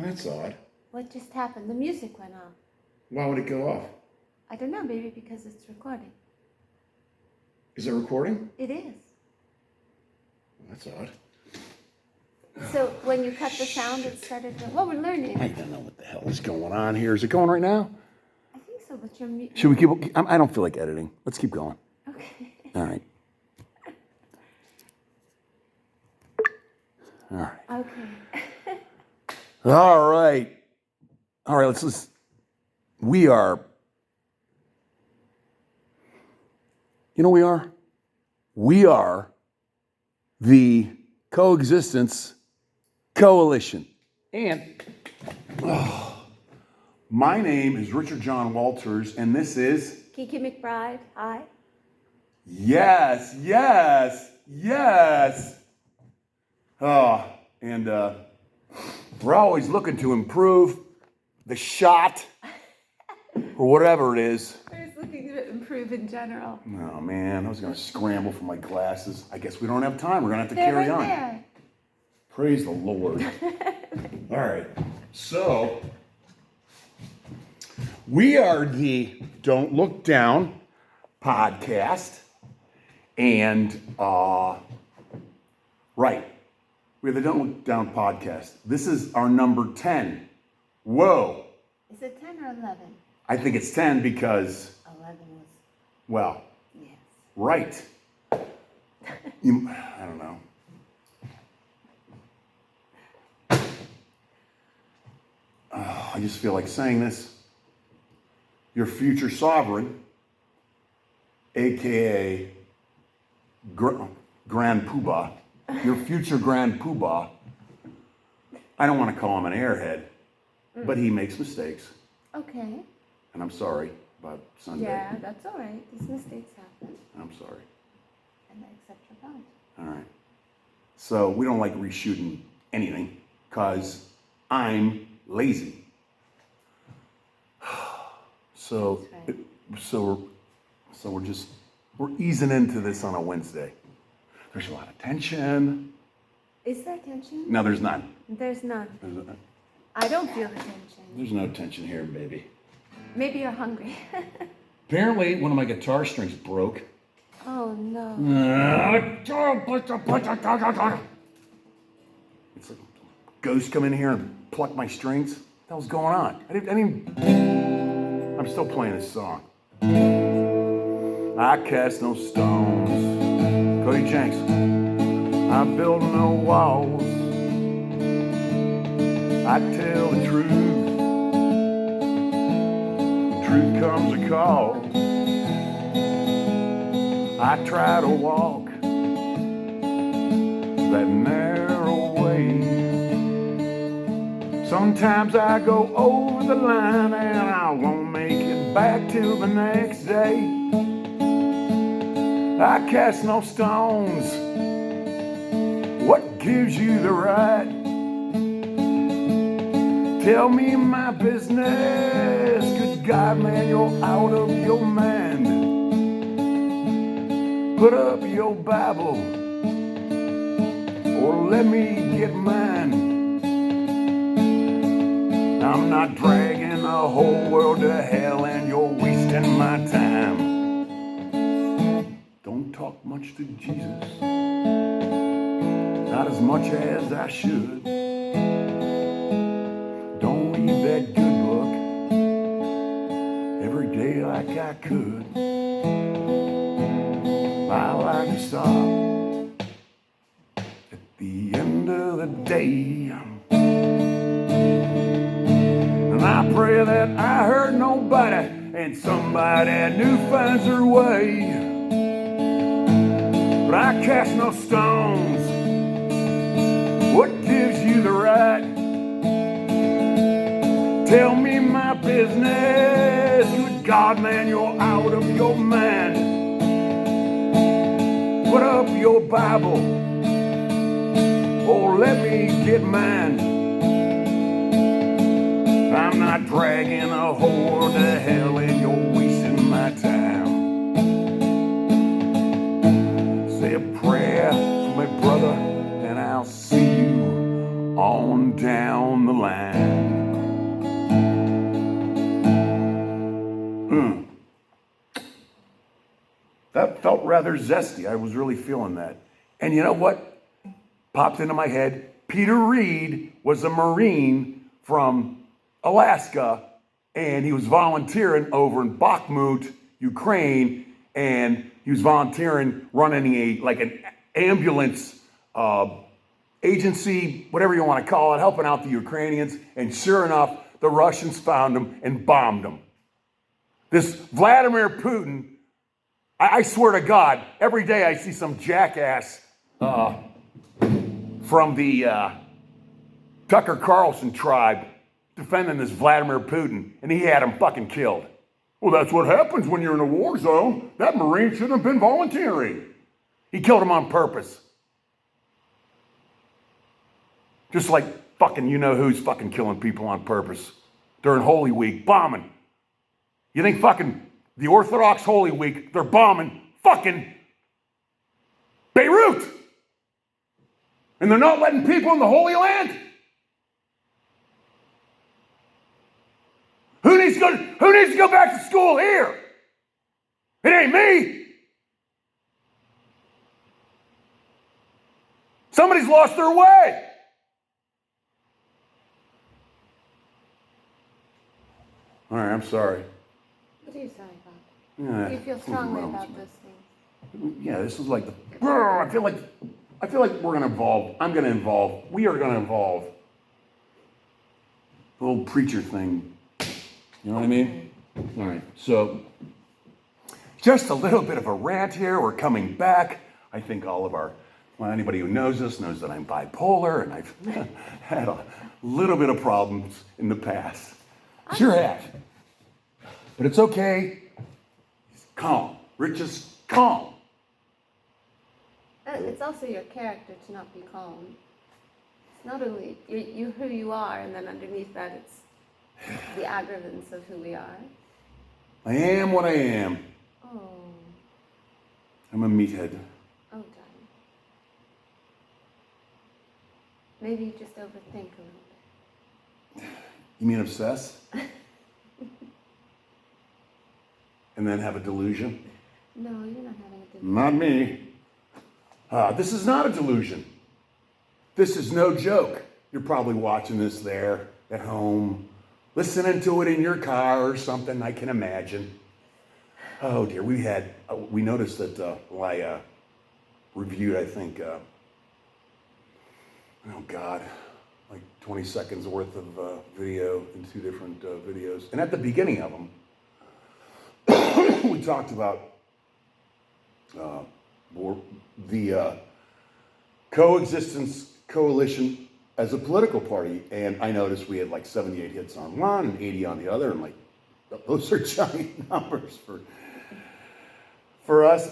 That's odd. What just happened? The music went off. Why would it go off? I don't know, maybe because it's recording. Is it recording? It is. That's odd. So when you cut the sound, it started to... Well, we're learning. I don't know what the hell is going on here. Is it going right now? I think so, but you're... Should we keep... I don't feel like editing. Let's keep going. Okay. All right. All right. Okay. All right. All right, let's... We are... You know we are? We are the Coexistence Coalition. And my name is Richard John Walters, and this is... Kiki McBride, hi. Yes, yes, yes. And we're always looking to improve the shot or whatever it is. We're just looking to improve in general. Oh, man, I was going to scramble for my glasses. I guess we don't have time. We're going to have to They're carry right on. there. Praise the Lord. All right. So, we are the Don't Look Down podcast. And, right. We're the Don't Look Down podcast. This is our number 10. Whoa. Is it 10 or 11? I think it's 10 because, 11 was... well, Yes. right. I don't know. I just feel like saying this. Your future sovereign, a.k.a. Grand Poobah, your future Grand Poobah, I don't want to call him an airhead, but he makes mistakes. Okay. And I'm sorry about Sunday. Yeah, that's all right. These mistakes happen. I'm sorry. And I accept your apology. All right. So we don't like reshooting anything because I'm lazy. So, That's we're easing into this on a Wednesday. There's a lot of tension. Is there tension? No, there's none. There's none. I don't feel the tension. There's no tension here, baby. Maybe you're hungry. Apparently, one of my guitar strings broke. Oh, no. It's like ghosts come in here and pluck my strings. What the hell's going on? I didn't. I'm still playing this song. I cast no stones. Cody Jenks. I build no walls. I tell the truth. Truth comes a call. I try to walk that narrow way. Sometimes I go over the line and I won't make it back till the next day. I cast no stones. What gives you the right? Tell me my business. Good God, man, you're out of your mind. Put up your Bible or let me get mine. I'm not dragging the whole world to hell and you're wasting my time. Don't talk much to Jesus, not as much as I should. Don't read that good book every day like I could. I like to stop at the end of the day. And I pray that I hurt nobody and somebody new finds their way. But I cast no stones. What gives you the right? Tell me my business. Good God, man, you're out of your mind. Put up your Bible or let me get mine. I'm not dragging a whole world to hell and you're wasting my time. Say a prayer for my brother and I'll see you on down the line. That felt rather zesty. I was really feeling that. And you know what popped into my head? Peter Reed was a Marine from Alaska, and he was volunteering over in Bakhmut, Ukraine, and he was volunteering running an ambulance agency, whatever you want to call it, helping out the Ukrainians. And sure enough, the Russians found him and bombed him. This Vladimir Putin, I swear to God, every day I see some jackass from the Tucker Carlson tribe defending this Vladimir Putin, and he had him fucking killed. Well, that's what happens when you're in a war zone. That Marine shouldn't have been volunteering. He killed him on purpose. Just like fucking you-know-who's fucking killing people on purpose during Holy Week, bombing. You think fucking the Orthodox Holy Week, they're bombing fucking Beirut. And they're not letting people in the Holy Land? Who needs to go back to school here? It ain't me. Somebody's lost their way. All right, I'm sorry. What are you sorry about? Do you feel strongly about those things? Yeah, this is like I feel like we're gonna evolve. We are gonna evolve. The old preacher thing. You know what I mean? All right, so just a little bit of a rant here. We're coming back. I think anybody who knows us knows that I'm bipolar, and I've had a little bit of problems in the past. Sure have. But it's okay. Calm. Rich is calm. It's also your character to not be calm. It's not only you who you are, and then underneath that it's the aggravants of who we are. I am what I am. Oh. I'm a meathead. Oh, darling. Maybe you just overthink a little bit. You mean obsess? And then have a delusion? No, you're not having a delusion. Not me. This is not a delusion. This is no joke. You're probably watching this there at home, listening to it in your car or something, I can imagine. Oh dear, we noticed that I reviewed, I think, like 20 seconds worth of video in 2 different videos. And at the beginning of them, we talked about the coexistence coalition as a political party. And I noticed we had like 78 hits on one and 80 on the other. And like, those are giant numbers for us.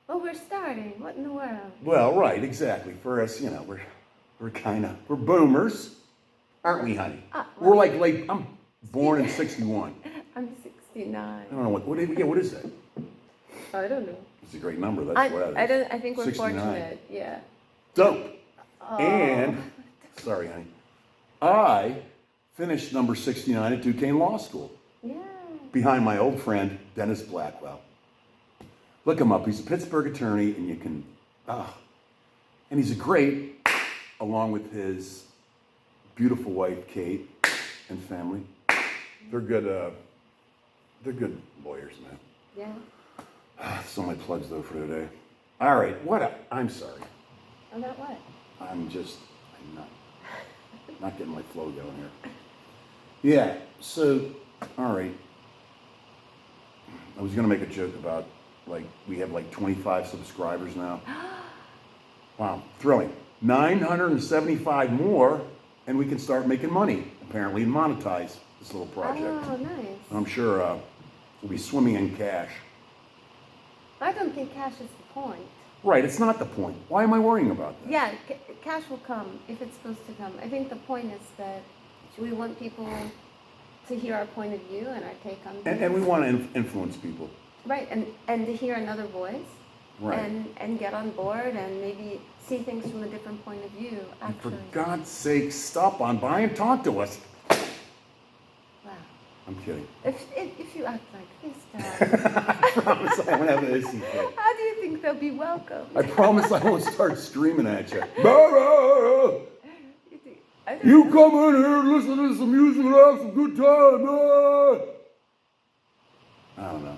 Oh, we're starting. What in the world? Well, right, exactly. For us, we're boomers, aren't we, honey? We're like late. I'm born in 61. I'm 69. I don't know what is that? I don't know. It's a great number. That's what it is. I think we're 69. fortunate. Yeah. Dope. Oh. And sorry, honey. I finished number 69 at Duquesne Law School. Yeah. Behind my old friend Dennis Blackwell. Look him up. He's a Pittsburgh attorney, and you can. And he's a great, along with his beautiful wife Kate and family. They're good. They're good lawyers, man. Yeah. So my plugs though for today. All right. I'm sorry. About what? I'm not getting my flow going here. Yeah. So, all right. I was gonna make a joke about we have 25 subscribers now. Wow, thrilling. 975 more, and we can start making money, apparently, and monetize this little project. Oh, nice. And I'm sure we'll be swimming in cash. I don't think cash is the point. Right, it's not the point. Why am I worrying about that? Yeah, cash will come if it's supposed to come. I think the point is that we want people to hear our point of view and our take on things. And we want to influence people. Right, and to hear another voice. Right. And get on board and maybe see things from a different point of view, actually. For God's sake, stop on by and talk to us. Wow. I'm kidding. If you act like this, darling, I promise I won't have an issue with it. how do you think they'll be welcomed? I promise I won't start screaming at you. Bah! You think- I don't You know. come in here, listen to some music, and have some good time. I don't know.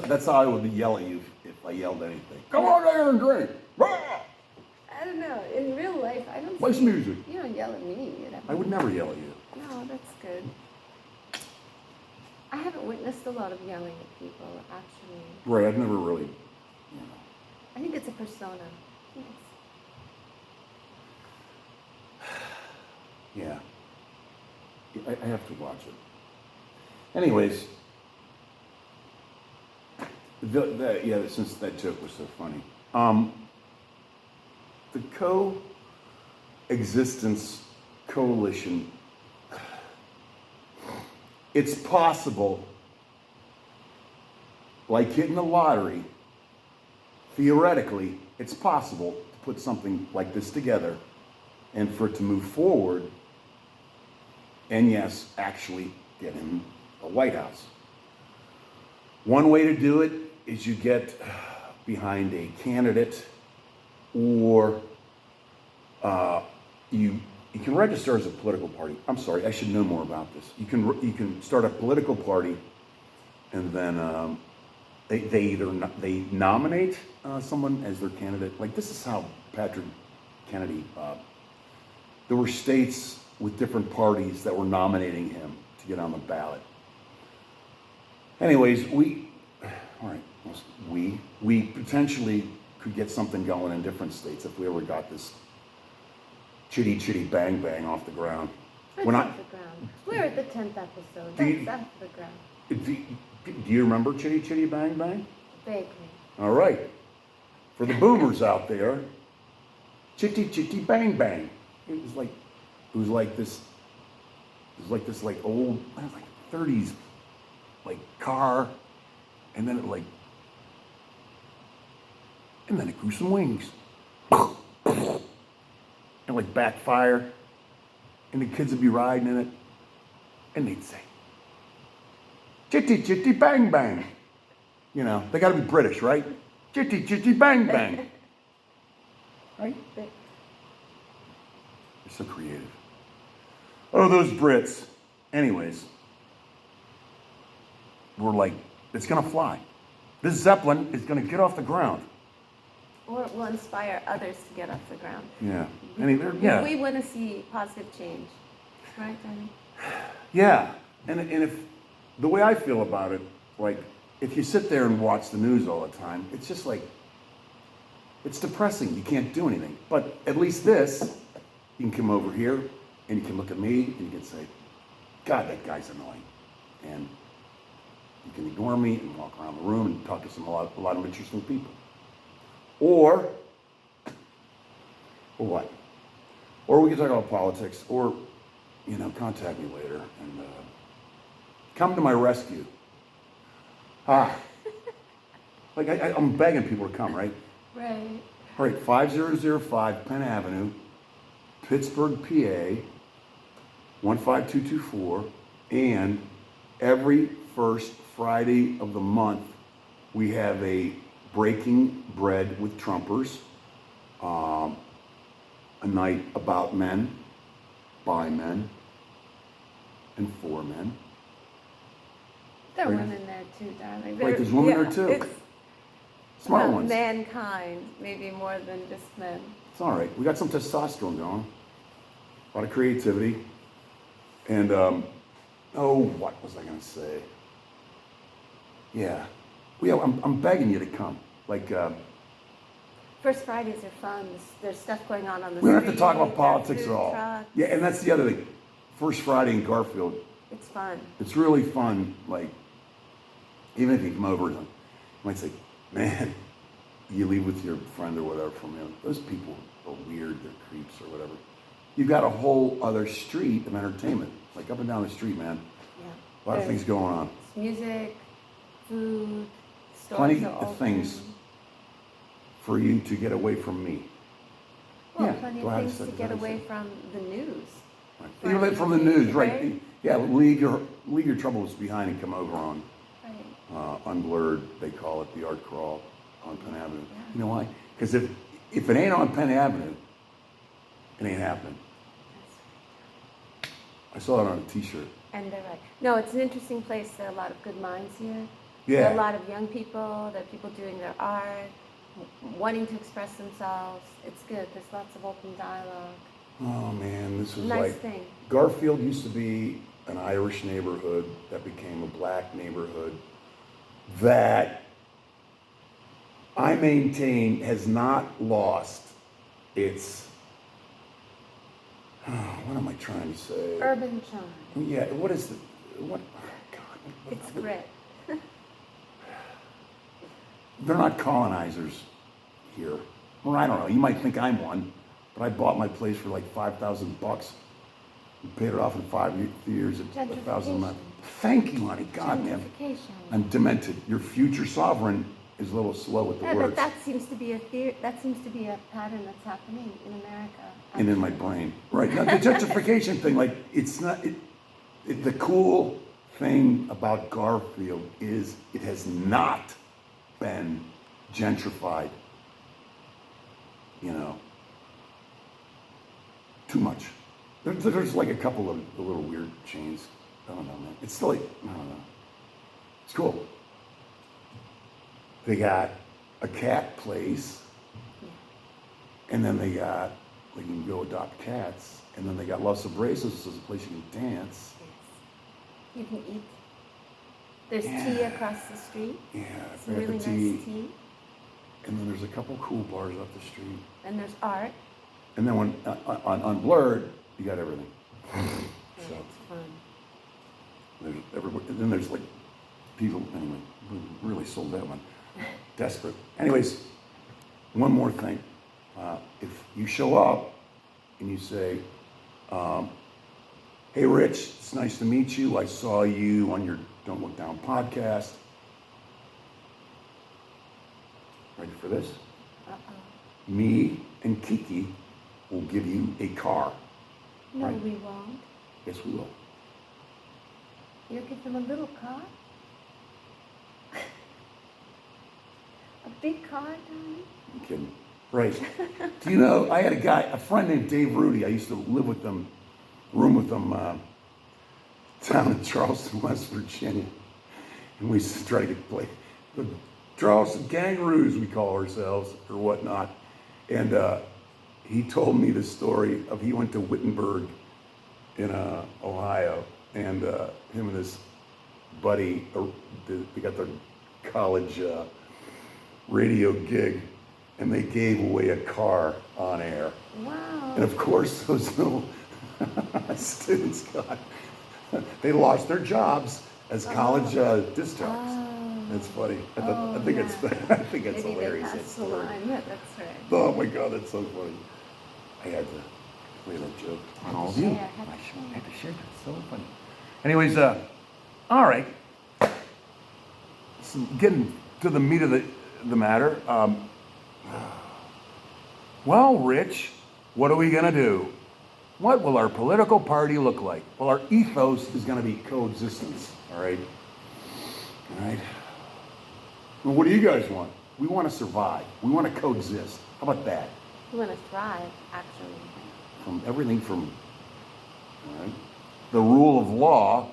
That's how I would yell at you if I yelled anything. Come on there and drink. I don't know. In real life, I don't. Play some music. You don't yell at me. You know. I would never yell at you. No, that's good. I haven't witnessed a lot of yelling at people, actually. Right, I've never really, you know. I think it's a persona. Yes. Yeah. I have to watch it. Anyways, since that joke was so funny. The coexistence coalition, it's possible, like hitting the lottery, theoretically, it's possible to put something like this together and for it to move forward and yes, actually get in the White House. One way to do it is you get behind a candidate or you can register as a political party. I'm sorry, I should know more about this. You can start a political party and then they nominate someone as their candidate. Like this is how Patrick Kennedy, there were states with different parties that were nominating him to get on the ballot. Anyways, we potentially could get something going in different states if we ever got this chitty chitty bang bang off the ground. It's off the ground. We're at the 10th episode. That's off the ground. Do you remember Chitty Chitty Bang Bang? Vaguely. All right. For the boomers out there, Chitty Chitty Bang Bang. It was like this old, like 30s like car, and then it grew some wings. And like backfire. And the kids would be riding in it, and they'd say, Chitty Chitty Bang Bang. You know, they gotta be British, right? Chitty Chitty Bang Bang. Right? They're so creative. Oh, those Brits. Anyways, we're like, it's gonna fly. This Zeppelin is gonna get off the ground. Or it will inspire others to get off the ground. Yeah. Yeah. We want to see positive change. Right, Danny? Yeah. And if the way I feel about it, like if you sit there and watch the news all the time, it's just like, it's depressing. You can't do anything. But at least this, you can come over here and you can look at me and you can say, God, that guy's annoying. And you can ignore me and walk around the room and talk to a lot of interesting people. Or what? Or we can talk about politics, or, contact me later and come to my rescue. Like I'm begging people to come, right? Right. All right, 5005 Penn Avenue, Pittsburgh, PA, 15224, and every first Friday of the month, we have a Breaking Bread with Trumpers, a night about men, by men, and for men. There are Right. women there too, darling. Right, there's women there too. It's Smart about ones. mankind, maybe more than just men. It's all right. We got some testosterone going, a lot of creativity, and what was I going to say? Yeah, I'm begging you to come. Like, First Fridays are fun. There's stuff going on the street. we don't have to talk about there are politics at food all. trucks. Yeah, and that's the other thing. First Friday in Garfield, It's fun. it's really fun. Like, even if you come over, you might say, man, you leave with your friend or whatever from you. Those people are weird, they're creeps or whatever. You've got a whole other street of entertainment, like up and down the street, man. Yeah. A lot of things going on. It's music, food, stores Plenty are of open. things for you to get away from me. Well, Yeah, plenty go of ahead, things to say- get go ahead, away say. from the news. Right. Even from the news, right? Right? Yeah, leave your troubles behind and come over on Right. Unblurred. They call it the Art Crawl on Penn Avenue. You know why? Because if it ain't on Penn Avenue, it ain't happening. I saw it on a T-shirt. And they're right. No, it's an interesting place. There are a lot of good minds here. Yeah. There are a lot of young people. There are people doing their art, wanting to express themselves. It's good. There's lots of open dialogue. Oh man, this was Nice like thing. Garfield used to be an Irish neighborhood that became a black neighborhood that I maintain has not lost its what am I trying to say? Urban charm. Yeah, what is what God, It's grit. they're not colonizers here. Well, I don't know. You might think I'm one, but I bought my place for like $5,000 and paid it off in 5 years at $1,000 a month. Thank you, honey. God, man. Gentrification. I'm demented. Your future sovereign is a little slow with the Yeah, words. but that seems to be a that seems to be a pattern that's happening in America. And in my brain. Right. Now, the gentrification thing, like, it's not, the cool thing about Garfield is it has not been gentrified, you know, too much. There's like a couple of little weird chains. I don't know, man. It's still like, I don't know. It's cool. They got a cat place, and then they got, like, you can go adopt cats, and then they got Los Abrazos as a place you can dance. Yes. You can eat. There's tea Yeah. across the street. Yeah, Some they got really the nice tea. tea. And then there's a couple cool bars up the street. And there's art. And then when on Blurred, you got everything. Yeah, So it's fun. there's everybody, and then there's like people. Anyway, we really sold that one. Desperate. Anyways, one more thing. If you show up and you say, "Hey, Rich, it's nice to meet you. I saw you on your Don't Look Down podcast." Ready for this? Uh-oh. Me and Kiki will give you a car. No, Right. we won't. Yes, we will. You'll give them a little car? A big car, Donnie? I'm kidding. Right. Do you know, I had a friend named Dave Rudy. I used to live with them, room with them down in Charleston, West Virginia. And we used to try to play the Charleston Kangaroos, we call ourselves, or whatnot. And he told me the story of he went to Wittenberg in Ohio, and him and his buddy, they got their college radio gig, and they gave away a car on air. Wow. And of course, those little students they lost their jobs as college disc jocks. Oh. That's funny. I Oh, think yeah. it's Maybe hilarious. they That passed the story. line. Yeah, that's right. Oh my God, that's so funny. I had to play that joke on all of you. share, had to I had to share that. So funny. Anyways, all right. So getting to the meat of the matter. Well, Rich, what are we gonna do? What will our political party look like? Well, our ethos is gonna be coexistence. All right. All right. Well, what do you guys want? We want to survive. We want to coexist. How about that? You want to thrive, actually. From everything from, all right, the rule of law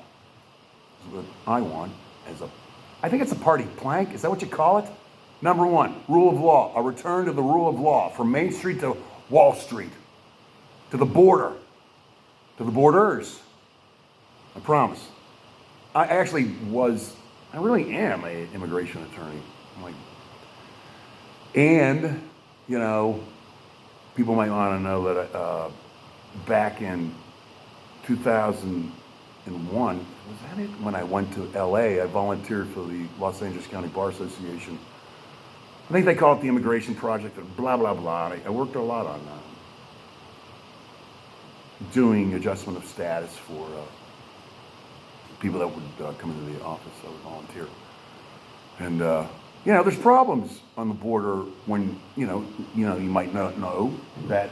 is what I want as I think it's a party plank. Is that what you call it? Number one, rule of law. A return to the rule of law from Main Street to Wall Street, to the border, to the borders. I promise. I really am an immigration attorney. I'm like, and, you know, people might want to know that back in 2001, was that it? When I went to LA, I volunteered for the Los Angeles County Bar Association. I think they call it the Immigration Project, and blah, blah, blah. I worked a lot on doing adjustment of status for people that would come into the office. I would volunteer. And, you know, there's problems on the border when, you might not know that,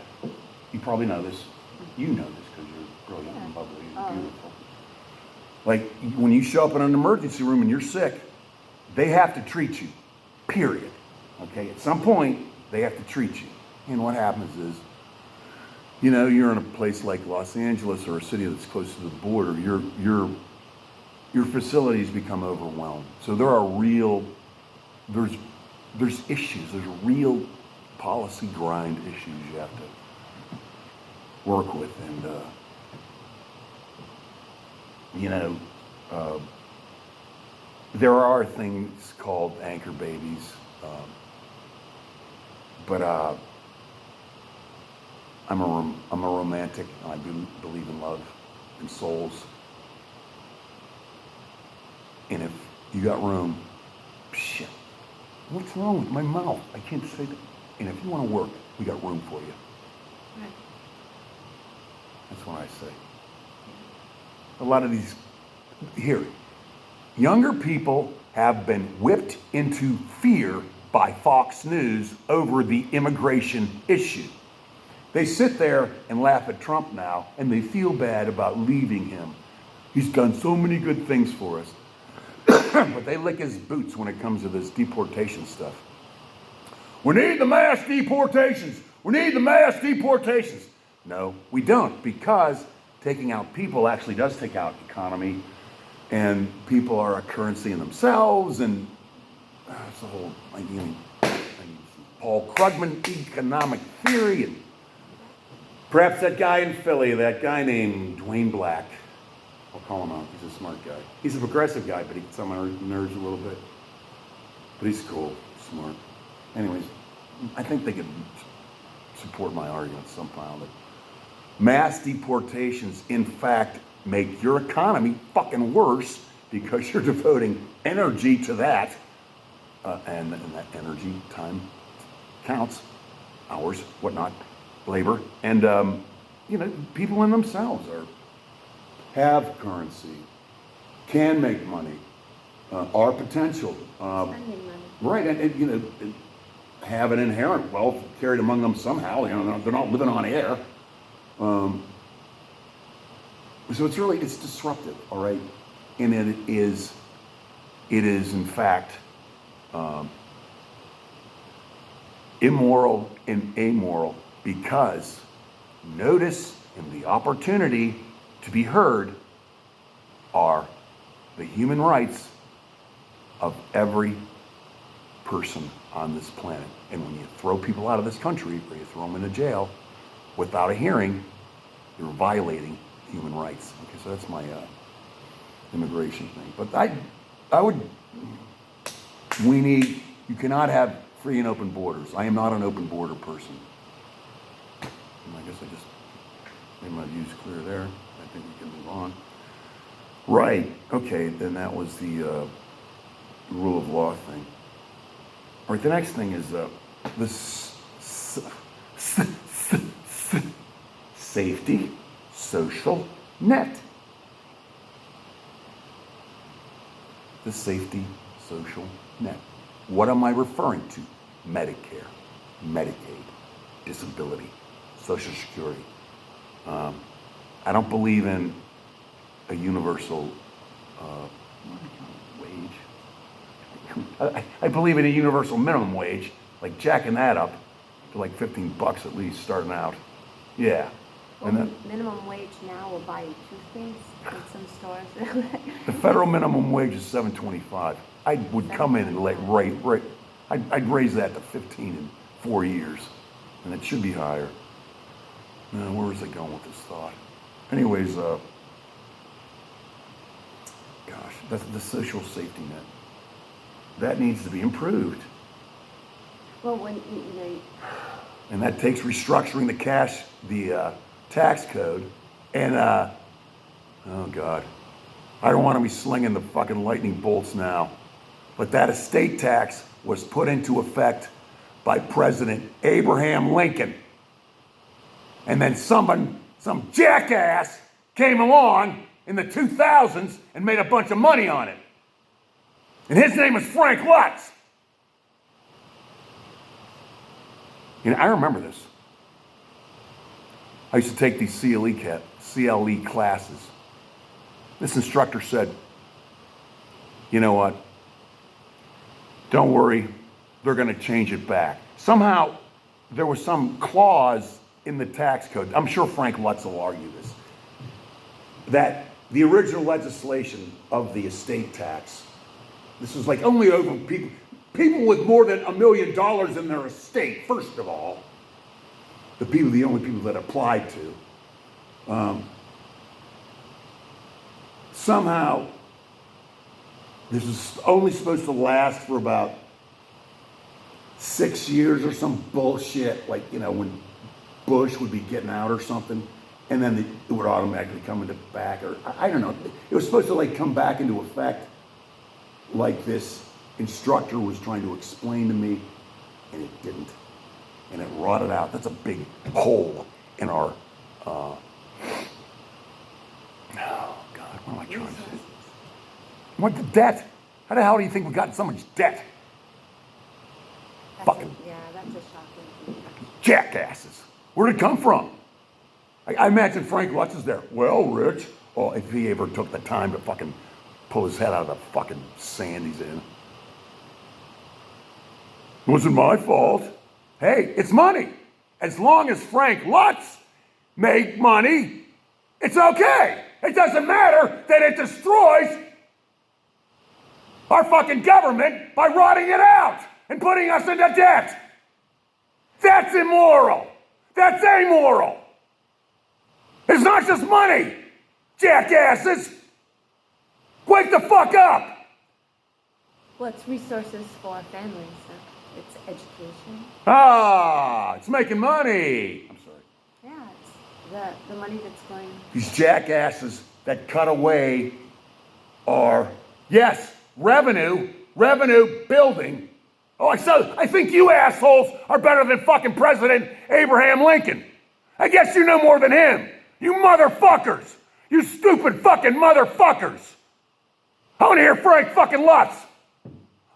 you probably know this. You know this because you're brilliant and bubbly and beautiful. Like when you show up in an emergency room and you're sick, they have to treat you, period. Okay, at some point, they have to treat you. And what happens is, you're in a place like Los Angeles or a city that's close to the border, your facilities become overwhelmed. So there's issues, there's real policy grind issues you have to work with. And, there are things called anchor babies, but I'm a romantic, and I believe in love and souls. And if you got room, shit, what's wrong with my mouth? I can't say that. And if you want to work, we got room for you. Right. That's what I say. A lot of these, here, younger people have been whipped into fear by Fox News over the immigration issue. They sit there and laugh at Trump now, and they feel bad about leaving him. He's done so many good things for us. But they lick his boots when it comes to this deportation stuff. We need the mass deportations. We need the mass deportations. No, we don't, because taking out people actually does take out economy, and people are a currency in themselves, and it's a whole, Paul Krugman economic theory, and perhaps that guy in Philly, that guy named Dwayne Black, I'll call him out, he's a smart guy. He's a progressive guy, but he gets on my nerves a little bit. But he's cool, smart. Anyways, I think they could support my argument somehow that mass deportations, in fact, make your economy fucking worse because you're devoting energy to that. And that energy, time counts, hours, whatnot, labor. And, people in themselves have currency, can make money, are potential. Spending money. Right, and have an inherent wealth carried among them somehow. They're not living on air. So it's disruptive, all right? And it is in fact immoral and amoral, because notice in the opportunity to be heard are the human rights of every person on this planet. And when you throw people out of this country, or you throw them into jail without a hearing, you're violating human rights. Okay, so that's my immigration thing. But you cannot have free and open borders. I am not an open border person. And I guess I just made my views clear there. I think we can move on. Right, okay, then that was the rule of law thing. All right, the next thing is the safety social net. The safety social net. What am I referring to? Medicare, Medicaid, disability, Social Security. I don't believe in a universal wage. I believe in a universal minimum wage, like jacking that up to like $15 at least starting out. Yeah. Well, And then minimum wage now will buy you toothpaste in some stores. the federal minimum wage is $7.25. I would come in and I'd raise that to 15 in 4 years, and it should be higher. Where was I going with this thought? Anyways, that's the social safety net. That needs to be improved. Well, And that takes restructuring the tax code, and oh God, I don't want to be slinging the fucking lightning bolts now, but that estate tax was put into effect by President Abraham Lincoln. And then some jackass came along in the 2000s and made a bunch of money on it. And his name was Frank Lutz. I remember this. I used to take these CLE classes. This instructor said, you know what? Don't worry, they're going to change it back. Somehow, there was some clause in the tax code. I'm sure Frank Lutz will argue this. That the original legislation of the estate tax, this was like only over people with more than $1 million in their estate, first of all. The only people that applied to. Somehow, this is only supposed to last for about 6 years or some bullshit, like, you know, when Bush would be getting out or something, and then it would automatically come into back, or I don't know. It was supposed to like come back into effect, like this instructor was trying to explain to me, and it didn't. And it rotted out. That's a big hole in our, oh God, what am I trying to say? What, the debt? How the hell do you think we got in so much debt? Fucking that's a shocking thing. jackasses. Where'd it come from? I imagine Frank Lutz is there. Well, Rich, well, if he ever took the time to fucking pull his head out of the fucking sand he's in. It wasn't my fault. Hey, it's money. As long as Frank Lutz made money, it's okay. It doesn't matter that it destroys our fucking government by rotting it out and putting us into debt. That's immoral. That's amoral. It's not just money, jackasses. Wake the fuck up. Well, it's resources for our families. It's education. It's making money. I'm sorry. Yeah, it's the money that's going. These jackasses that cut away our, yes, revenue building. Oh, I think you assholes are better than fucking President Abraham Lincoln. I guess you know more than him. You motherfuckers. You stupid fucking motherfuckers. I want to hear Frank fucking Lutz.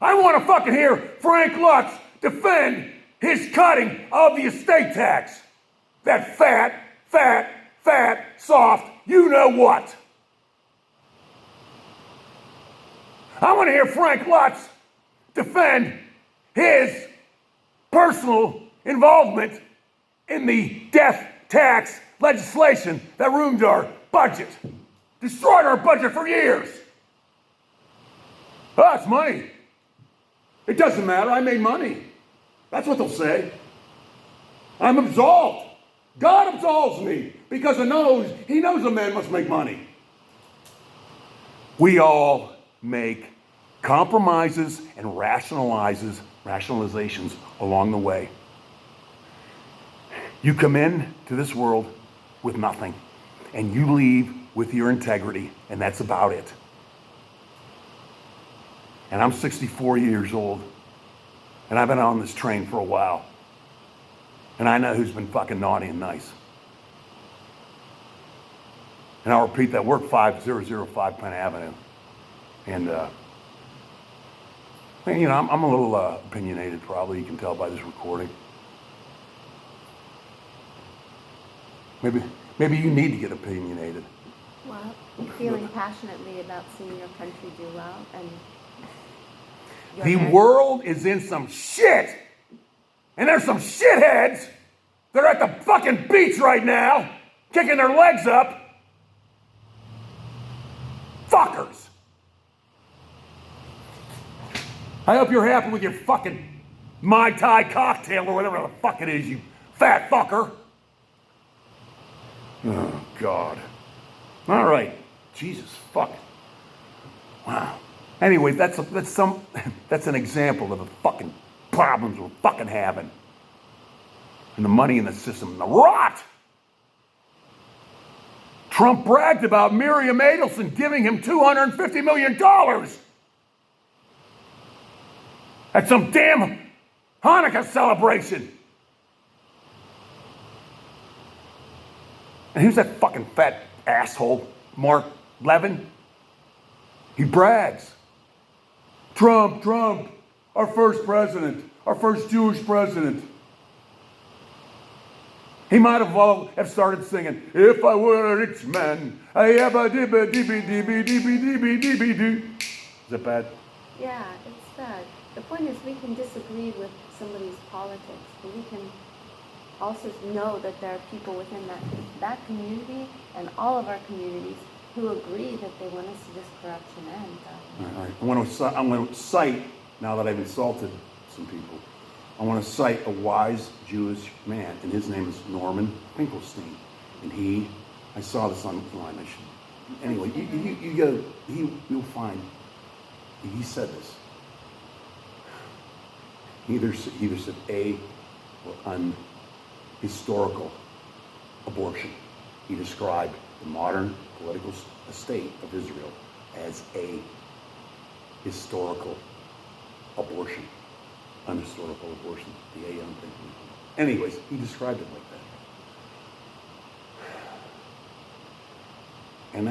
I want to fucking hear Frank Lutz defend his cutting of the estate tax. That fat, soft, you know what. I want to hear Frank Lutz defend his personal involvement in the death tax legislation that ruined our budget, destroyed our budget for years. Oh, it's money. It doesn't matter, I made money. That's what they'll say. I'm absolved. God absolves me because he knows a man must make money. We all make compromises and rationalizations along the way. You come in to this world with nothing, and you leave with your integrity, and that's about it. And I'm 64 years old, and I've been on this train for a while. And I know who's been fucking naughty and nice. And I'll repeat that, work 5005 Penn Avenue. And, you know, I'm a little opinionated, probably, you can tell by this recording. Maybe you need to get opinionated. Well, feeling passionately about seeing your country do well and the world is in some shit, and there's some shitheads that are at the fucking beach right now, kicking their legs up. Fuckers. I hope you're happy with your fucking Mai Tai cocktail or whatever the fuck it is, you fat fucker. Oh, God. All right. Jesus, fuck. Wow. Anyway, that's an example of the fucking problems we're fucking having. And the money in the system, and the rot. Trump bragged about Miriam Adelson giving him $250 million at some damn Hanukkah celebration. And who's that fucking fat asshole, Mark Levin? He brags. Trump, our first president, our first Jewish president. He might have started singing, "If I were a rich man, I yabba dibba dibby dibby dibby dibby dibby doo." Is that bad? Yeah, it's bad. The point is we can disagree with somebody's politics, but we can also know that there are people within that community and all of our communities who agree that they want to see this corruption end. All right. I'm going to cite, now that I've insulted some people, I want to cite a wise Jewish man, and his name is Norman Finkelstein. And I saw this online. Anyway, you'll find, he said this. He either said A or historical abortion. He described the modern political state of Israel as a historical abortion. Unhistorical abortion. The A unthinkable. Anyways, he described it like that. And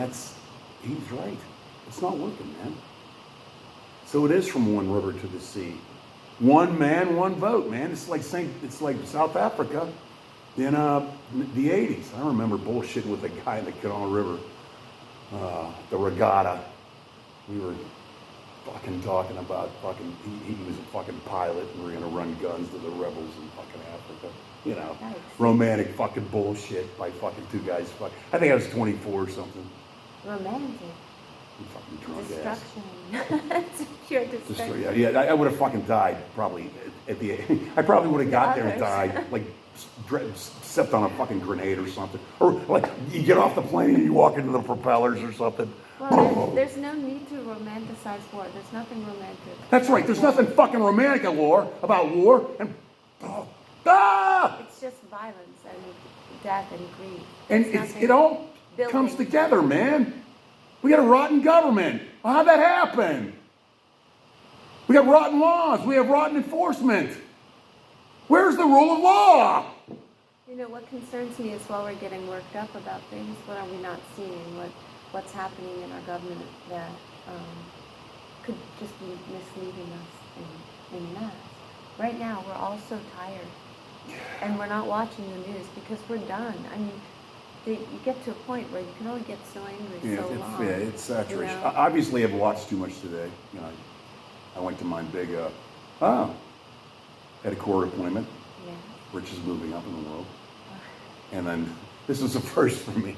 he's right. It's not working, man. So it is from one river to the sea. One man, one vote, man. It's like South Africa in the 80s. I remember bullshitting with a guy in the Canal River, the regatta. We were fucking talking about he was a fucking pilot and we were gonna run guns to the rebels in fucking Africa. You know, Nice. Romantic fucking bullshit by fucking two guys. I think I was 24 or something. Romantic. You fucking drunk ass. Destruction. It's pure destruction. Yeah, I would have fucking died probably at the. I probably would have got there and died, like stepped on a fucking grenade or something, or like you get off the plane and you walk into the propellers or something. Well, there's no need to romanticize war. There's nothing romantic. That's right. There's nothing fucking romantic about war, and It's just violence and death and grief. and it all building. comes together, man. We got a rotten government. Well, how'd that happen? We got rotten laws. We have rotten enforcement. Where's the rule of law? You know, what concerns me is while we're getting worked up about things, what are we not seeing? What's happening in our government that could just be misleading us in mass. Right now, we're all so tired. And we're not watching the news because we're done. I mean, you get to a point where you can only get so angry so long. Yeah, it's saturation. You know? Obviously, I've watched too much today. You know, I went to my big, had a court appointment. Yeah. Rich is moving up in the world. And then, this was a first for me.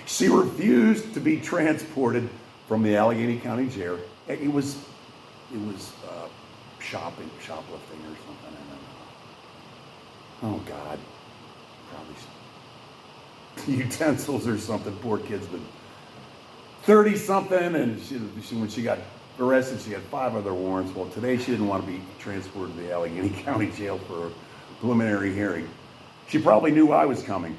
She refused to be transported from the Allegheny County jail. It was shoplifting or something. Oh God, probably utensils or something. Poor kid's been 30-something, and when she got arrested, she had 5 other warrants. Well, today she didn't want to be transported to the Allegheny County jail for a preliminary hearing. She probably knew I was coming.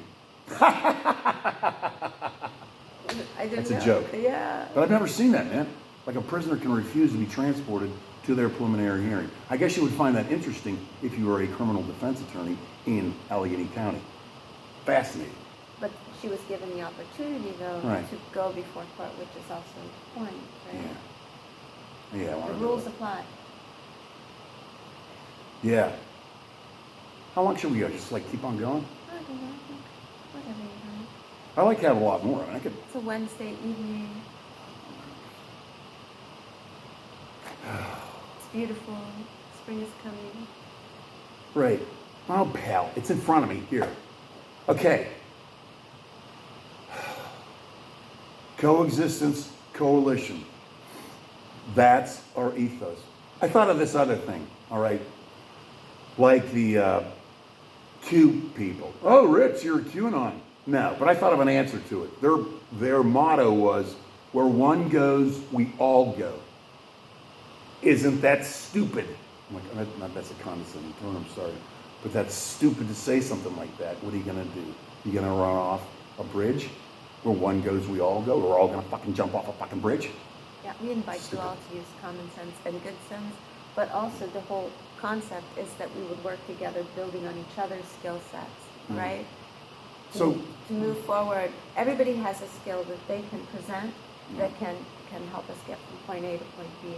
That's a joke. Yeah. But I've never seen that, man. Like a prisoner can refuse to be transported to their preliminary hearing. I guess you would find that interesting if you were a criminal defense attorney in Allegheny County. Fascinating. But she was given the opportunity, though, Right. to go before court, which is also the point, right? Yeah, I The want to rules apply. Yeah. How long should we go? Just like keep on going? I don't know. I think whatever you want. I like to have a lot more. I could. It's a Wednesday evening. It's beautiful. Spring is coming. Right. Oh, pal, it's in front of me here. Okay. Coexistence, coalition. That's our ethos. I thought of this other thing, all right? Like the Q people. Oh, Rich, you're a QAnon. No, but I thought of an answer to it. Their motto was, where one goes, we all go. Isn't that stupid? I'm like, that's a condescending term, I'm sorry. But that's stupid to say something like that. What are you gonna do? You gonna run off a bridge? Where one goes, we all go? We're all gonna fucking jump off a fucking bridge? Yeah, we invite you all to use common sense and good sense, but also the whole concept is that we would work together building on each other's skill sets, right? So To move forward, everybody has a skill that they can present that can help us get from point A to point B.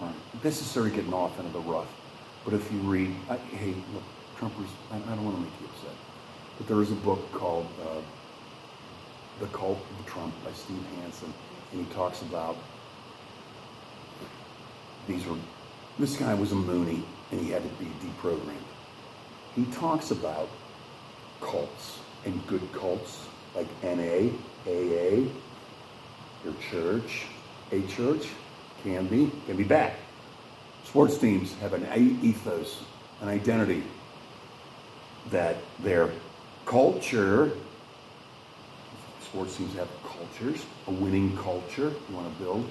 right. This is sort of getting off into the rough. But if you read, hey, look, Trumpers, I don't want to make you upset. but there is a book called The Cult of Trump by Steve Hansen, and he talks about this guy was a Moonie, and he had to be deprogrammed. He talks about cults and good cults like NA, AA, your church, a church can be bad. Sports teams have an ethos, an identity that their culture, sports teams have cultures, a winning culture you want to build.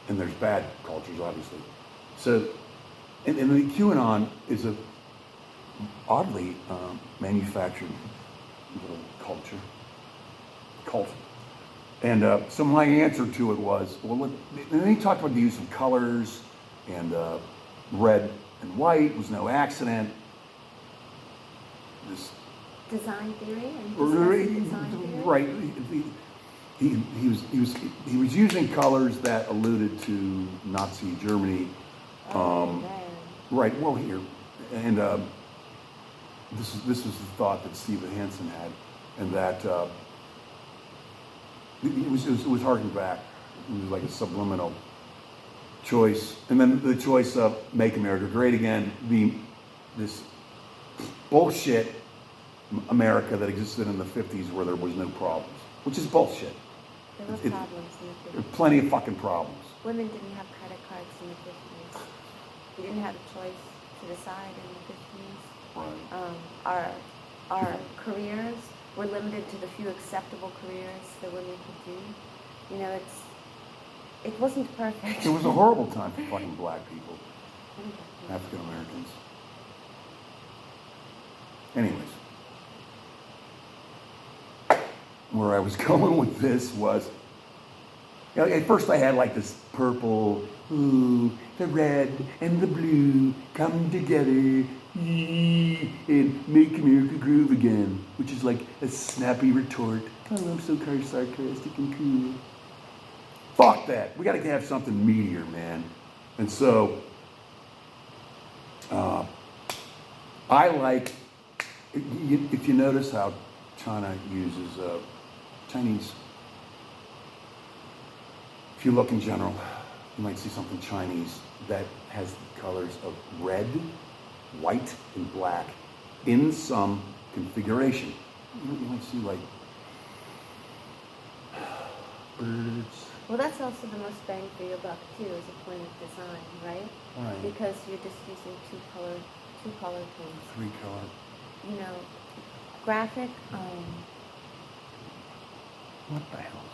And there's bad cultures, obviously. So, and the QAnon is a oddly manufactured little cult. And so my answer to it was, and then he talked about the use of colors, and red and white was no accident. This design theory and design theory. Right. He was using colors that alluded to Nazi Germany. Right. Well, here, and this is the thought that Stephen Hansen had, and that it was harkened back. It was like a subliminal choice, and then the choice of "Make America Great Again" being this bullshit America that existed in the 50s where there was no problems, which is bullshit. There were problems in the 50s. There were plenty of fucking problems. Women didn't have credit cards in the 50s. We didn't have a choice to decide in the 50s. Right. Our careers were limited to the few acceptable careers that women could do. You know, it wasn't perfect. It was a horrible time for fucking black people, African Americans. Anyways, where I was going with this was, you know, at first I had like this purple, ooh, the red and the blue come together, and make America groove again, which is like a snappy retort. Oh, I'm so sarcastic and cool. Fuck that. We got to have something meatier, man. And so, I like, if you notice how China uses Chinese, if you look in general, you might see something Chinese that has the colors of red, white, and black in some configuration. You might see like birds. Well, that's also the most bang for your buck too, as a point of design, right? Right. Because you're just using two color tones. 3 color. You know, graphic. What the hell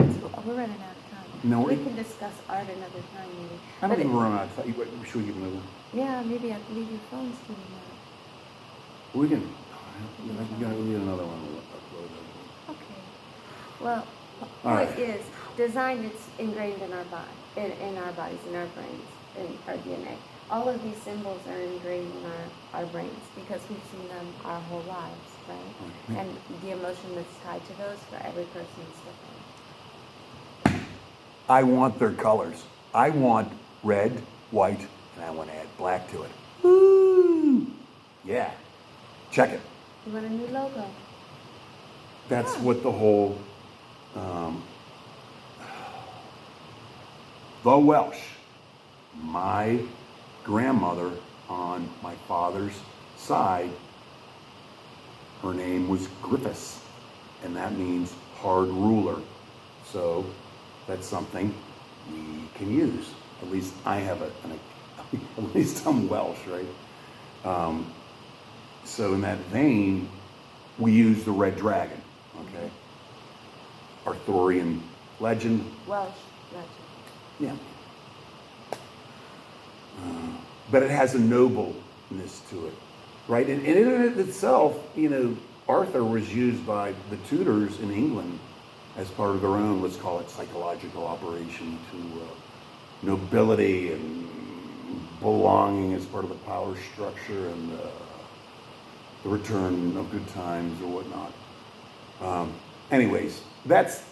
is this? We're running out of time. No, we can discuss art another time, maybe. I don't think we're running out of time. Should we give another one? Yeah, maybe I can leave your phones to me now. We can. We need another one. We'll upload it. Okay. Well, All point right. is, design is ingrained in our body, in our bodies, in our brains, in our DNA. All of these symbols are ingrained in our brains because we've seen them our whole lives, right? Right. And the emotion that's tied to those for every person is different. I want their colors. I want red, white, and I want to add black to it. Woo! Yeah. Check it. You want a new logo? That's what the whole, the Welsh, my grandmother on my father's side, her name was Griffiths, and that means hard ruler. So that's something we can use. At least I have at least I'm Welsh, right? So in that vein, we use the red dragon, okay? Arthurian legend. Welsh legend. Yeah. But it has a nobleness to it, right? And in it itself, you know, Arthur was used by the Tudors in England as part of their own, let's call it psychological operation to nobility and belonging as part of the power structure and the return of good times or whatnot. Anyways, that's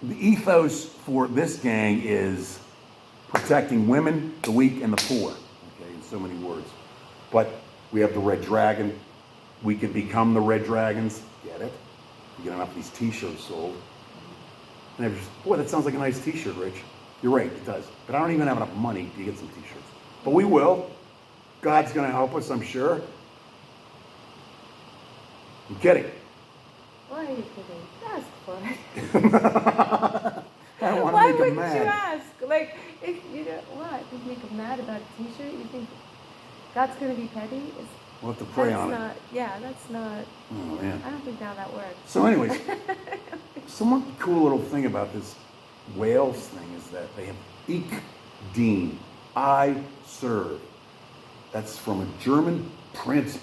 the ethos for this gang is protecting women, the weak, and the poor. Okay, in so many words. But We have the Red Dragon. We could become the Red Dragons. Get it? You get enough of these t-shirts sold. And everyone's, boy, that sounds like a nice t-shirt, Rich. You're right, it does. But I don't even have enough money to get some t-shirts. But we will. God's going to help us, I'm sure. I'm kidding. Why are you kidding? Ask for it. I don't want Why to make wouldn't him mad. you ask? Like, if you know, what? If you make him mad about a t-shirt, you think God's going to be petty? We'll have to pray That's on it. not, yeah, that's not, Oh, man. I don't think now that works. So anyways, some cool little thing about this Wales thing is that they have Ich dien, I serve. That's from a German prince,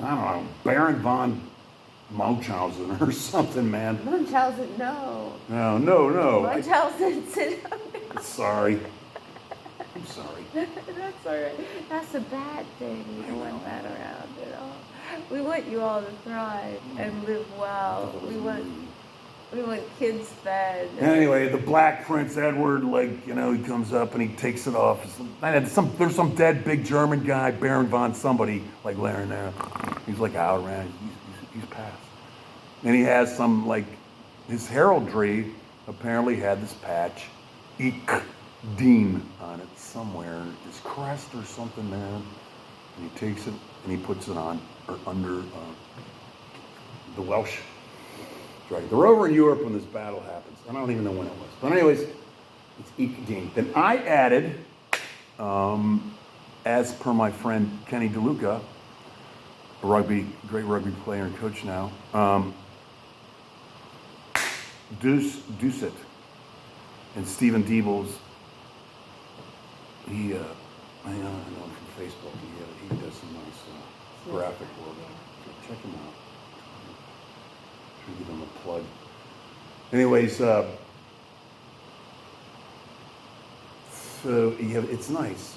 I don't know, Baron von Munchausen or something, man. Munchausen, no. No. Munchausen, sit down. Sorry. I'm sorry. That's all right. That's a bad thing. We don't want that around at all. We want you all to thrive and live well. We want kids fed. Anyway, the Black Prince Edward, like, you know, he comes up and he takes it off. There's some dead big German guy, Baron von somebody, like laying there. He's like out around. He's passed. And he has some, like, his heraldry apparently had this patch, Ich dien, on it somewhere. His crest or something, man. And he takes it and he puts it on, or under the Welsh. Right. They're over in Europe when this battle happens. I don't even know when it was. But anyways, it's Ich dien. Then I added, as per my friend Kenny DeLuca, a great rugby player and coach now, Doucet. And Stephen Diebels, I know him from Facebook. He does some nice graphic work. Check him out. Give them a plug. Anyways, so yeah, it's nice.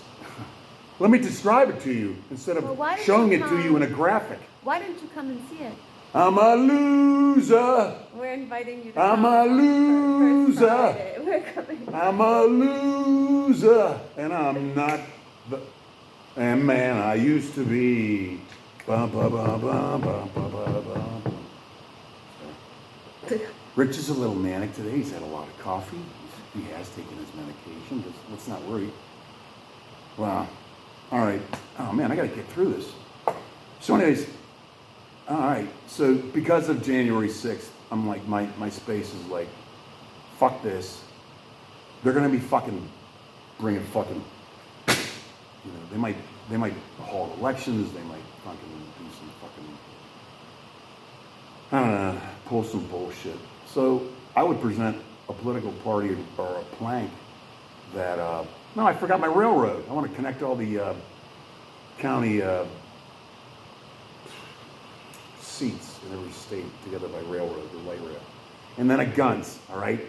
Let me describe it to you instead of showing it to you in a graphic. Why didn't you come and see it? I'm a loser. We're inviting you to I'm come. a loser. We're coming. I'm a loser, and I'm not the man I used to be. Ba, ba, ba, ba, ba, ba, ba, ba. Rich is a little manic today. He's had a lot of coffee. He has taken his medication. Let's not worry. Wow. All right. Oh, man, I got to get through this. So anyways, all right. So because of January 6th, I'm like, my space is like, fuck this. They're going to be fucking bringing fucking, you know, they might halt elections. They might fucking do some fucking, I don't know, pull some bullshit. So I would present a political party or a plank that, no, I forgot my railroad. I want to connect all the county seats in every state together by railroad, the light rail. And then guns, all right?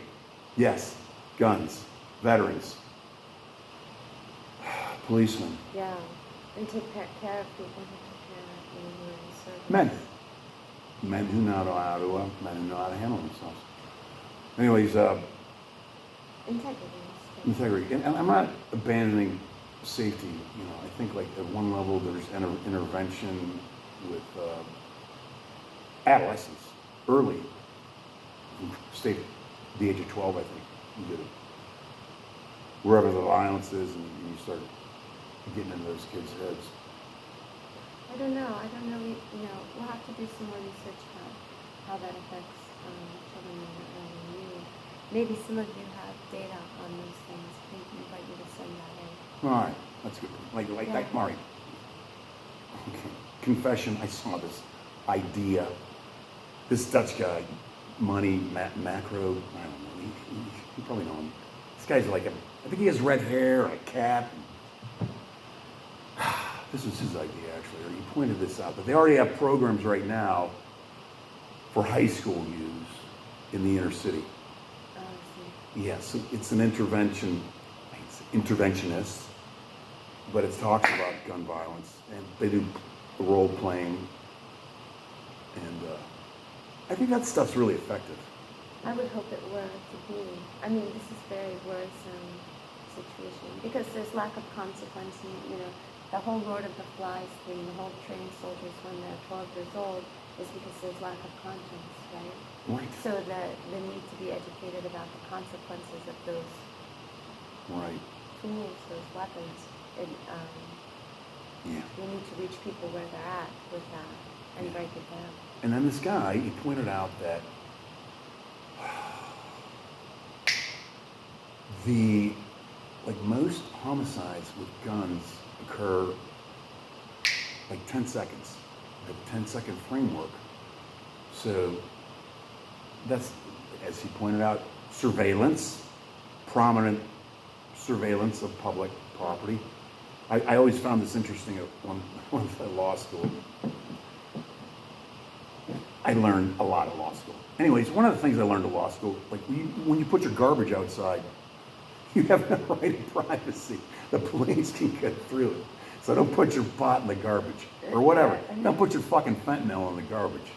Yes, guns, veterans, policemen. Yeah, and take care of people who take care of you who are in service. Men who know how to handle themselves. Anyways, integrity. And I'm not abandoning safety. You know, I think like at one level there's intervention with adolescents early. Stay the age of 12, I think. You get it. Wherever the violence is, and you start getting into those kids' heads. I don't know. You know, we'll have to do some more research about how that affects children in the early years. Maybe some of you have data on those things. We can invite you to send that in. All right, that's good. Like Mari. Okay. Confession. I saw this idea. This Dutch guy, Money Macro. I don't know. You probably know him. This guy's like I think he has red hair and a cap. This was his idea, actually, or he pointed this out, but they already have programs right now for high school use in the inner city. Oh, I see. Yeah, so it's an interventionist, but it talks about gun violence, and they do role playing, and I think that stuff's really effective. I would hope it were to be. I mean, this is very worrisome situation because there's lack of consequence, and you know, the whole Lord of the Flies thing, the whole trained soldiers when they're 12 years old, is because there's lack of conscience, right? Right. So that they need to be educated about the consequences of those Right. tools, those weapons. And Yeah. we need to reach people where they're at with that and break it down. And then this guy, he pointed out that most homicides with guns occur like 10 seconds, like a 10-second framework. So that's, as he pointed out, surveillance, prominent surveillance of public property. I always found this interesting at one law school. I learned a lot at law school. Anyways, one of the things I learned at law school, like when you put your garbage outside, you have no right of privacy. The police can get through it. So don't put your pot in the garbage or whatever. Don't put your fucking fentanyl in the garbage.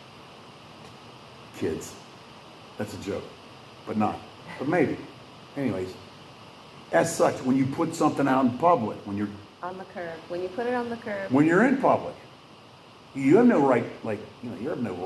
Kids. That's a joke. But not. But maybe. Anyways, as such, when you put something out in public, when you're On the curb. When you put it on the curb. in public, you have no right, you have no right